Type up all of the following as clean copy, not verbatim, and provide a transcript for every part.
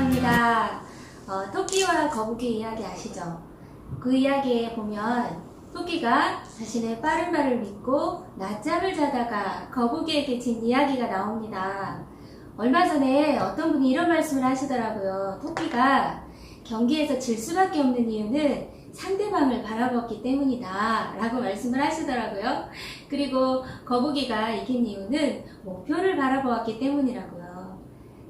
반갑습니다. 토끼와 거북이 이야기 아시죠? 그 이야기에 보면 토끼가 자신의 빠른 발을 믿고 낮잠을 자다가 거북이에게 진 이야기가 나옵니다. 얼마 전에 어떤 분이 이런 말씀을 하시더라고요. 토끼가 경기에서 질 수밖에 없는 이유는 상대방을 바라봤기 때문이다 라고 말씀을 하시더라고요. 그리고 거북이가 이긴 이유는 목표를 바라보았기 때문이라고요.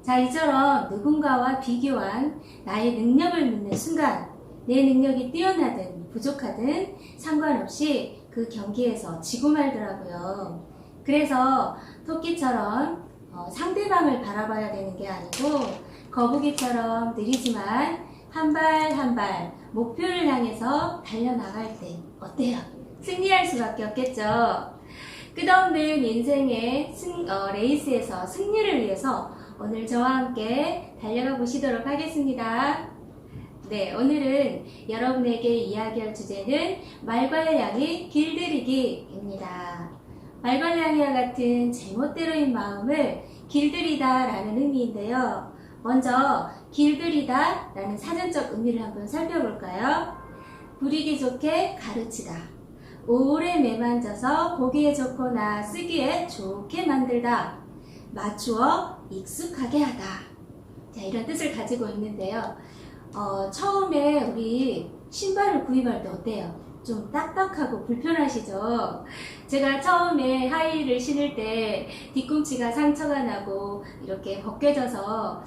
자, 이처럼 누군가와 비교한 나의 능력을 묻는 순간 내 능력이 뛰어나든 부족하든 상관없이 그 경기에서 지고 말더라고요. 그래서 토끼처럼 상대방을 바라봐야 되는 게 아니고 거북이처럼 느리지만 한 발 한 발 목표를 향해서 달려나갈 때 어때요? 승리할 수밖에 없겠죠. 끝없는 인생의 레이스에서 승리를 위해서 오늘 저와 함께 달려가 보시도록 하겠습니다. 네, 오늘은 여러분에게 이야기할 주제는 말과 양이 길들이기입니다. 말과 양이와 같은 제멋대로인 마음을 길들이다 라는 의미인데요. 먼저 길들이다 라는 사전적 의미를 한번 살펴볼까요? 부리기 좋게 가르치다, 오래 매만져서 보기에 좋거나 쓰기에 좋게 만들다, 맞추어 익숙하게 하다. 자, 이런 뜻을 가지고 있는데요. 처음에 우리 신발을 구입할 때 어때요? 좀 딱딱하고 불편하시죠? 제가 처음에 하이힐을 신을 때 뒤꿈치가 상처가 나고 이렇게 벗겨져서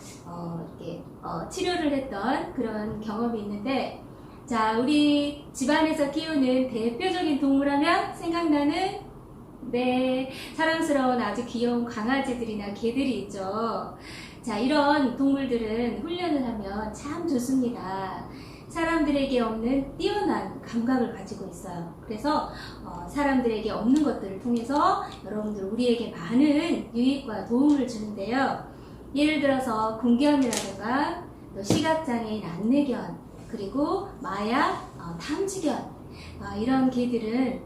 치료를 했던 그런 경험이 있는데, 자, 우리 집안에서 키우는 대표적인 동물하면 생각나는 사랑스러운 아주 귀여운 강아지들이나 개들이 있죠. 자, 이런 동물들은 훈련을 하면 참 좋습니다. 사람들에게 없는 뛰어난 감각을 가지고 있어요. 그래서 사람들에게 없는 것들을 통해서 여러분들 우리에게 많은 유익과 도움을 주는데요. 예를 들어서 군견이라든가 또 시각장애인 안내견, 그리고 마약, 탐지견, 이런 개들은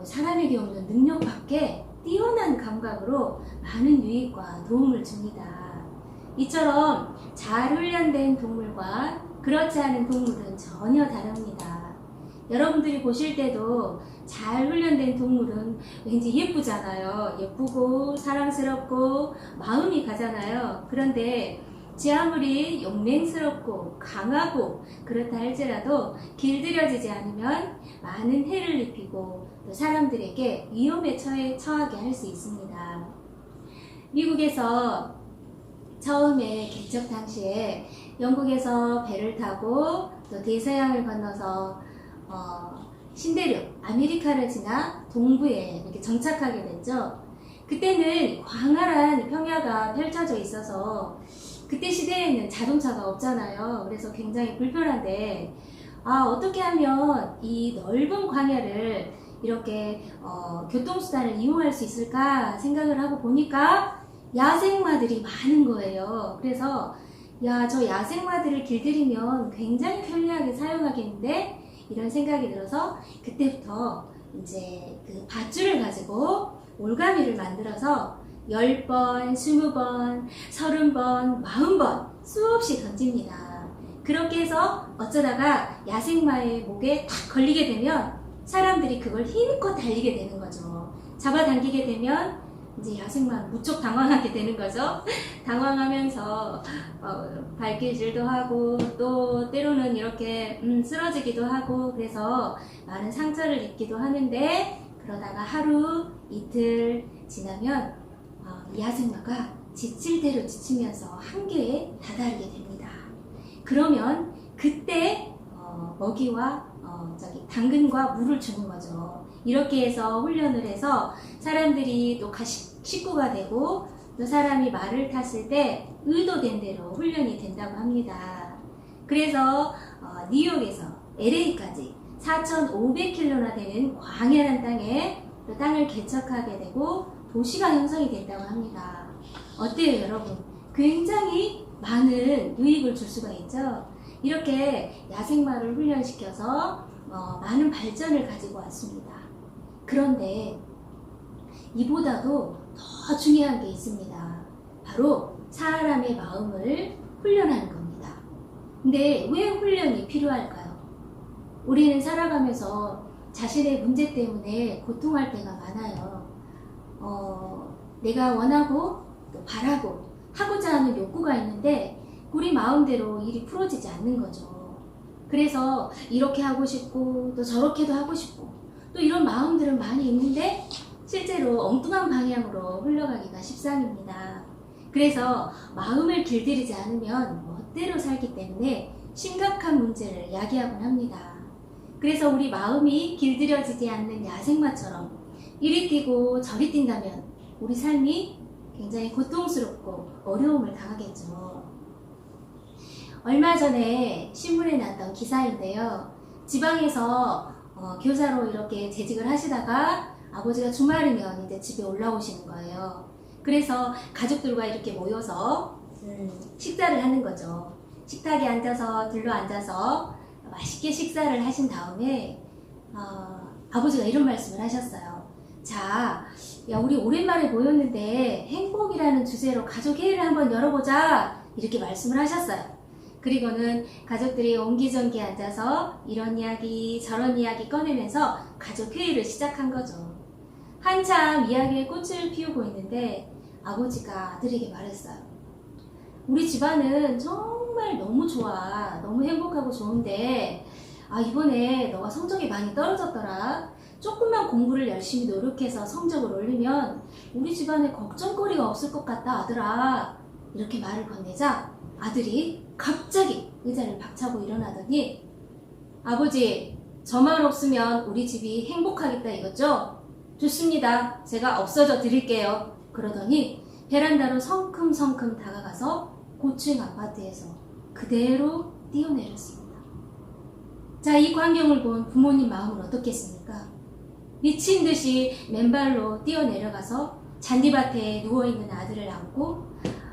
사람에게 없는 능력 밖에 뛰어난 감각으로 많은 유익과 도움을 줍니다. 이처럼 잘 훈련된 동물과 그렇지 않은 동물은 전혀 다릅니다. 여러분들이 보실 때도 잘 훈련된 동물은 왠지 예쁘잖아요. 예쁘고 사랑스럽고 마음이 가잖아요. 그런데 지 아무리 용맹스럽고 강하고 그렇다 할지라도 길들여지지 않으면 많은 해를 입히고 또 사람들에게 위험에 처하게 할 수 있습니다. 미국에서 처음에 개척 당시에 영국에서 배를 타고 또 대서양을 건너서 신대륙 아메리카를 지나 동부에 이렇게 정착하게 됐죠. 그때는 광활한 평야가 펼쳐져 있어서 그때 시대에는 자동차가 없잖아요. 그래서 굉장히 불편한데 어떻게 하면 이 넓은 광야를 이렇게 교통수단을 이용할 수 있을까 생각을 하고 보니까 야생마들이 많은 거예요. 그래서 저 야생마들을 길들이면 굉장히 편리하게 사용하겠는데 이런 생각이 들어서 그때부터 이제 그 밧줄을 가지고 올가미를 만들어서 10번, 20번, 30번, 40번 수없이 던집니다. 그렇게 해서 어쩌다가 야생마의 목에 탁 걸리게 되면 사람들이 그걸 힘껏 달리게 되는 거죠. 잡아당기게 되면 이제 야생마는 무척 당황하게 되는 거죠. 당황하면서 발길질도 하고 또 때로는 이렇게 쓰러지기도 하고 그래서 많은 상처를 입기도 하는데, 그러다가 하루 이틀 지나면 야생마가 지칠 대로 지치면서 한계에 다다르게 됩니다. 그러면 그때 먹이와 당근과 물을 주는 거죠. 이렇게 해서 훈련을 해서 사람들이 또 식구가 되고 또 사람이 말을 탔을 때 의도된 대로 훈련이 된다고 합니다. 그래서 뉴욕에서 LA까지 4,500km나 되는 광활한 땅에 또 땅을 개척하게 되고 도시가 형성이 됐다고 합니다. 어때요, 여러분? 굉장히 많은 유익을 줄 수가 있죠. 이렇게 야생마를 훈련시켜서 많은 발전을 가지고 왔습니다. 그런데 이보다도 더 중요한 게 있습니다. 바로 사람의 마음을 훈련하는 겁니다. 근데 왜 훈련이 필요할까요? 우리는 살아가면서 자신의 문제 때문에 고통할 때가 많아요. 내가 원하고 또 바라고 하고자 하는 욕구가 있는데 우리 마음대로 일이 풀어지지 않는 거죠. 그래서 이렇게 하고 싶고 또 저렇게도 하고 싶고 또 이런 마음들은 많이 있는데 실제로 엉뚱한 방향으로 흘러가기가 십상입니다. 그래서 마음을 길들이지 않으면 멋대로 살기 때문에 심각한 문제를 야기하곤 합니다. 그래서 우리 마음이 길들여지지 않는 야생마처럼 이리 뛰고 저리 뛴다면 우리 삶이 굉장히 고통스럽고 어려움을 당하겠죠. 얼마 전에 신문에 났던 기사인데요. 지방에서 교사로 이렇게 재직을 하시다가 아버지가 주말이면 이제 집에 올라오시는 거예요. 그래서 가족들과 이렇게 모여서 식사를 하는 거죠. 식탁에 앉아서 들러 앉아서 맛있게 식사를 하신 다음에 아버지가 이런 말씀을 하셨어요. 자, 야, 우리 오랜만에 모였는데 행복이라는 주제로 가족회의를 한번 열어보자, 이렇게 말씀을 하셨어요. 그리고는 가족들이 옹기종기 앉아서 이런 이야기 저런 이야기 꺼내면서 가족회의를 시작한 거죠. 한참 이야기에 꽃을 피우고 있는데 아버지가 아들에게 말했어요. 우리 집안은 정말 너무 좋아. 너무 행복하고 좋은데 이번에 너가 성적이 많이 떨어졌더라. 조금만 공부를 열심히 노력해서 성적을 올리면 우리 집안에 걱정거리가 없을 것 같다, 아들아. 이렇게 말을 건네자 아들이 갑자기 의자를 박차고 일어나더니 아버지, 저만 없으면 우리 집이 행복하겠다 이거죠? 좋습니다. 제가 없어져 드릴게요. 그러더니 베란다로 성큼성큼 다가가서 고층 아파트에서 그대로 뛰어내렸습니다. 자, 이 광경을 본 부모님 마음은 어떻겠습니까? 미친 듯이 맨발로 뛰어내려가서 잔디밭에 누워있는 아들을 안고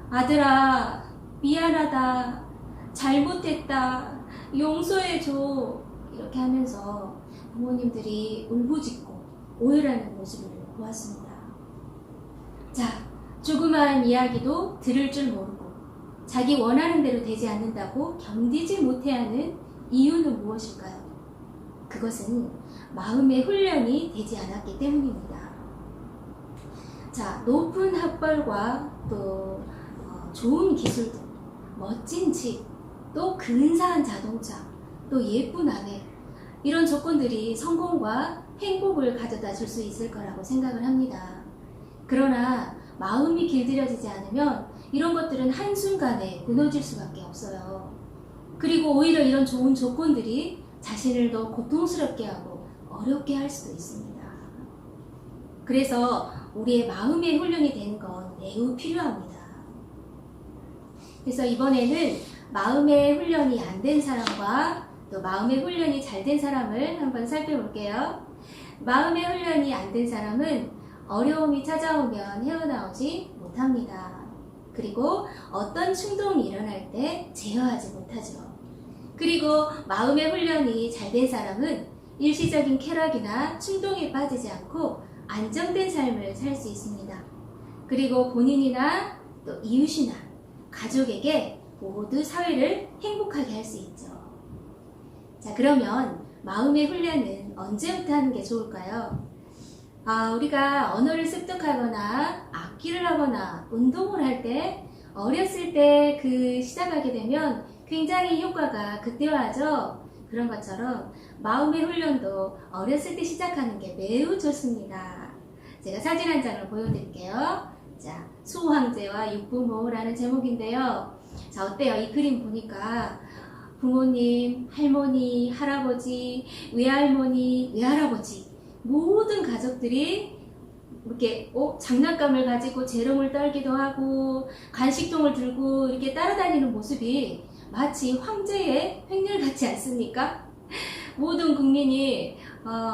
아들아, 미안하다, 잘못했다, 용서해줘, 이렇게 하면서 부모님들이 울부짖고 오열하는 모습을 보았습니다. 자, 조그마한 이야기도 들을 줄 모르고 자기 원하는 대로 되지 않는다고 견디지 못해하는 이유는 무엇일까요? 그것은 마음의 훈련이 되지 않았기 때문입니다. 자, 높은 학벌과 또 좋은 기술들, 멋진 집, 또 근사한 자동차, 또 예쁜 아내, 이런 조건들이 성공과 행복을 가져다 줄 수 있을 거라고 생각을 합니다. 그러나 마음이 길들여지지 않으면 이런 것들은 한순간에 무너질 수밖에 없어요. 그리고 오히려 이런 좋은 조건들이 자신을 더 고통스럽게 하고 어렵게 할 수도 있습니다. 그래서 우리의 마음의 훈련이 되는 건 매우 필요합니다. 그래서 이번에는 마음의 훈련이 안 된 사람과 또 마음의 훈련이 잘 된 사람을 한번 살펴볼게요. 마음의 훈련이 안 된 사람은 어려움이 찾아오면 헤어나오지 못합니다. 그리고 어떤 충동이 일어날 때 제어하지 못하죠. 그리고 마음의 훈련이 잘 된 사람은 일시적인 쾌락이나 충동에 빠지지 않고 안정된 삶을 살 수 있습니다. 그리고 본인이나 또 이웃이나 가족에게 모두 사회를 행복하게 할 수 있죠. 자, 그러면 마음의 훈련은 언제부터 하는 게 좋을까요? 우리가 언어를 습득하거나 악기를 하거나 운동을 할 때 어렸을 때 시작하게 되면 굉장히 효과가 극대화하죠. 그런 것처럼 마음의 훈련도 어렸을 때 시작하는 게 매우 좋습니다. 제가 사진 한 장을 보여드릴게요. 자, 수호황제와 육부모라는 제목인데요. 자, 어때요? 이 그림 보니까 부모님, 할머니, 할아버지, 외할머니, 외할아버지 모든 가족들이 이렇게 장난감을 가지고 재롱을 떨기도 하고 간식통을 들고 이렇게 따라다니는 모습이 마치 황제의 횡렬 같지 않습니까? 모든 국민이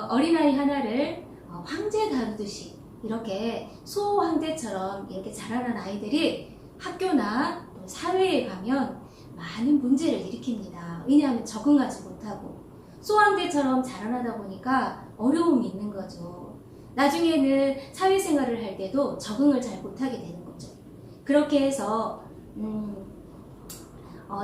어린아이 하나를 황제 다루듯이 이렇게 소황제처럼 이렇게 자라난 아이들이 학교나 또 사회에 가면 많은 문제를 일으킵니다. 왜냐하면 적응하지 못하고 소황제처럼 자라나다 보니까 어려움이 있는 거죠. 나중에는 사회생활을 할 때도 적응을 잘 못하게 되는 거죠. 그렇게 해서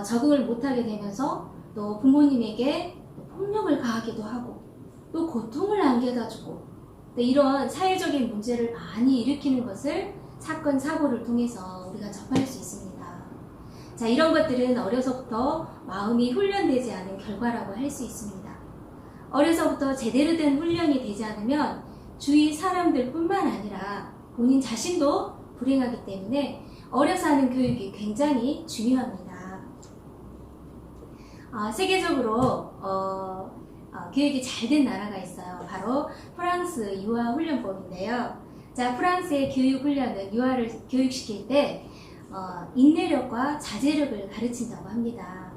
적응을 못하게 되면서 또 부모님에게 폭력을 가하기도 하고 또 고통을 안겨다 주고 이런 사회적인 문제를 많이 일으키는 것을 사건, 사고를 통해서 우리가 접할 수 있습니다. 자, 이런 것들은 어려서부터 마음이 훈련되지 않은 결과라고 할 수 있습니다. 어려서부터 제대로 된 훈련이 되지 않으면 주위 사람들 뿐만 아니라 본인 자신도 불행하기 때문에 어려서 하는 교육이 굉장히 중요합니다. 세계적으로 교육이 잘 된 나라가 있어요. 바로 프랑스 유아훈련법인데요. 자, 프랑스의 교육훈련은 유아를 교육시킬 때 인내력과 자제력을 가르친다고 합니다.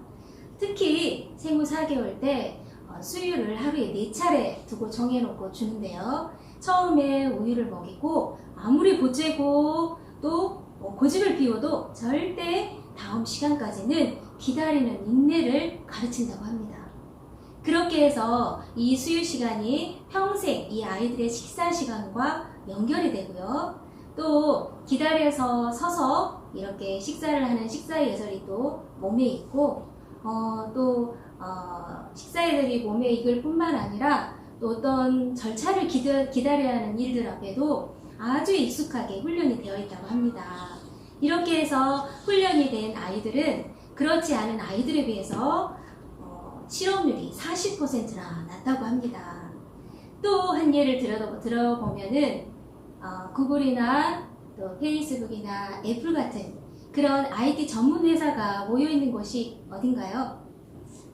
특히 생후 4개월 때 수유를 하루에 4차례 두고 정해놓고 주는데요. 처음에 우유를 먹이고 아무리 보채고 또 고집을 피워도 절대 다음 시간까지는 기다리는 인내를 가르친다고 합니다. 그렇게 해서 이 수유 시간이 평생 이 아이들의 식사 시간과 연결이 되고요. 또 기다려서 서서 이렇게 식사를 하는 식사 예절이 또 몸에 있고 식사 예절이 몸에 익을 뿐만 아니라 또 어떤 절차를 기다려야 하는 일들 앞에도 아주 익숙하게 훈련이 되어 있다고 합니다. 이렇게 해서 훈련이 된 아이들은 그렇지 않은 아이들에 비해서 실업률이 40%나 낮다고 합니다. 또 한 예를 들어보면은 구글이나 또 페이스북이나 애플 같은 그런 IT 전문 회사가 모여 있는 곳이 어딘가요?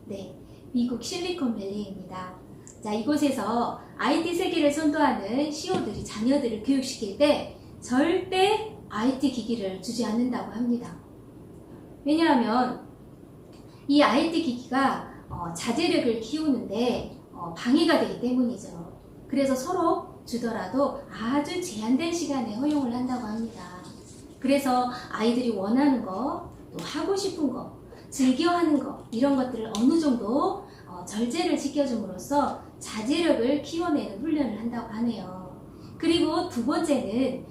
네, 미국 실리콘밸리입니다. 자, 이곳에서 IT 세계를 선도하는 CEO들이 자녀들을 교육시킬 때 절대 IT 기기를 주지 않는다고 합니다. 왜냐하면 이 IT 기기가 자제력을 키우는데 방해가 되기 때문이죠. 그래서 서로 주더라도 아주 제한된 시간에 허용을 한다고 합니다. 그래서 아이들이 원하는 거, 또 하고 싶은 거, 즐겨하는 거 이런 것들을 어느 정도 절제를 지켜줌으로써 자제력을 키워내는 훈련을 한다고 하네요. 그리고 두 번째는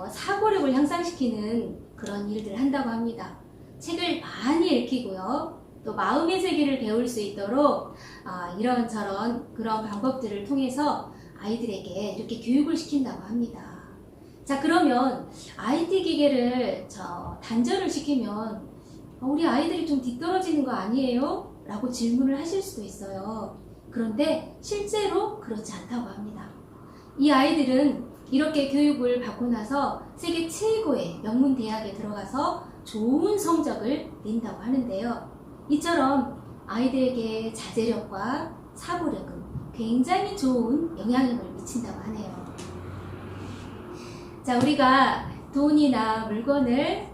사고력을 향상시키는 그런 일들을 한다고 합니다. 책을 많이 읽히고요. 또 마음의 세계를 배울 수 있도록 이런저런 그런 방법들을 통해서 아이들에게 이렇게 교육을 시킨다고 합니다. 자, 그러면 IT 기계를 단절을 시키면 우리 아이들이 좀 뒤떨어지는 거 아니에요? 라고 질문을 하실 수도 있어요. 그런데 실제로 그렇지 않다고 합니다. 이 아이들은 이렇게 교육을 받고 나서 세계 최고의 명문 대학에 들어가서 좋은 성적을 낸다고 하는데요. 이처럼 아이들에게 자제력과 사고력은 굉장히 좋은 영향력을 미친다고 하네요. 자, 우리가 돈이나 물건을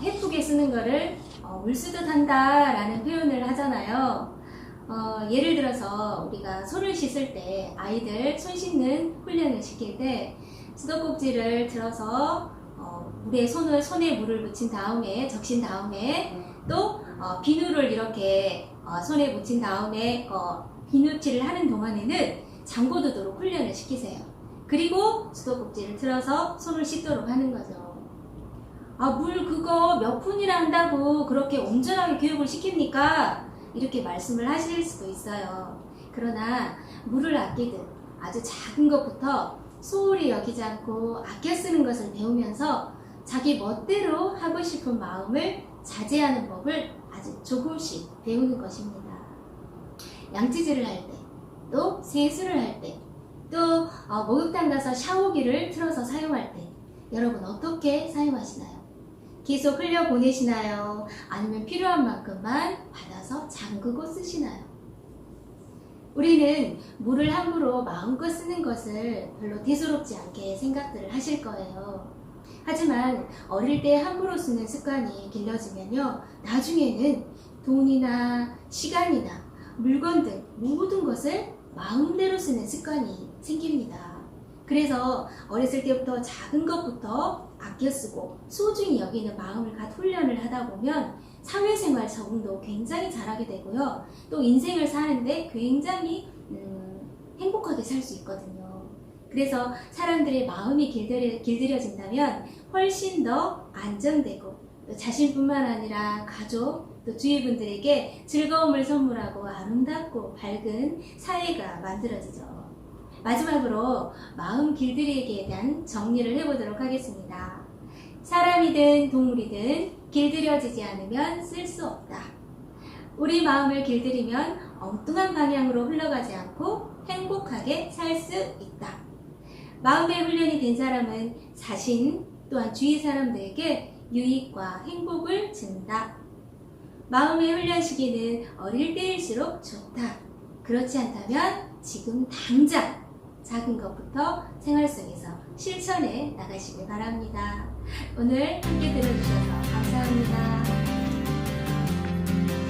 예쁘게 쓰는 거를 물쓰듯 한다 라는 표현을 하잖아요. 예를 들어서 우리가 손을 씻을 때 아이들 손 씻는 훈련을 시킬 때 수도꼭지를 들어서 물에 손에 물을 묻힌 다음에 적신 다음에 또 비누를 이렇게 손에 묻힌 다음에 비누칠을 하는 동안에는 잠궈두도록 훈련을 시키세요. 그리고 수도꼭지를 틀어서 손을 씻도록 하는 거죠. 물 그거 몇 분이나 한다고 그렇게 온전하게 교육을 시킵니까? 이렇게 말씀을 하실 수도 있어요. 그러나 물을 아끼듯 아주 작은 것부터 소홀히 여기지 않고 아껴 쓰는 것을 배우면서 자기 멋대로 하고 싶은 마음을 자제하는 법을 아주 조금씩 배우는 것입니다. 양치질을 할 때, 또 세수를 할 때, 또 목욕탕 가서 샤워기를 틀어서 사용할 때 여러분 어떻게 사용하시나요? 계속 흘려보내시나요? 아니면 필요한 만큼만 받아서 잠그고 쓰시나요? 우리는 물을 함부로 마음껏 쓰는 것을 별로 대수롭지 않게 생각들을 하실 거예요. 하지만 어릴 때 함부로 쓰는 습관이 길러지면요, 나중에는 돈이나 시간이나 물건 등 모든 것을 마음대로 쓰는 습관이 생깁니다. 그래서 어렸을 때부터 작은 것부터 아껴 쓰고 소중히 여기는 마음을 훈련을 하다 보면 사회생활 적응도 굉장히 잘하게 되고요. 또 인생을 사는데 굉장히 행복하게 살 수 있거든요. 그래서 사람들의 마음이 길들여진다면 훨씬 더 안정되고 또 자신뿐만 아니라 가족, 또 주위 분들에게 즐거움을 선물하고 아름답고 밝은 사회가 만들어지죠. 마지막으로 마음 길들이기에 대한 정리를 해보도록 하겠습니다. 사람이든 동물이든 길들여지지 않으면 쓸 수 없다. 우리 마음을 길들이면 엉뚱한 방향으로 흘러가지 않고 행복하게 살 수 있다. 마음의 훈련이 된 사람은 자신 또한 주위 사람들에게 유익과 행복을 준다. 마음의 훈련 시기는 어릴 때일수록 좋다. 그렇지 않다면 지금 당장 작은 것부터 생활 속에서 실천해 나가시길 바랍니다. 오늘 함께 들어주셔서 감사합니다.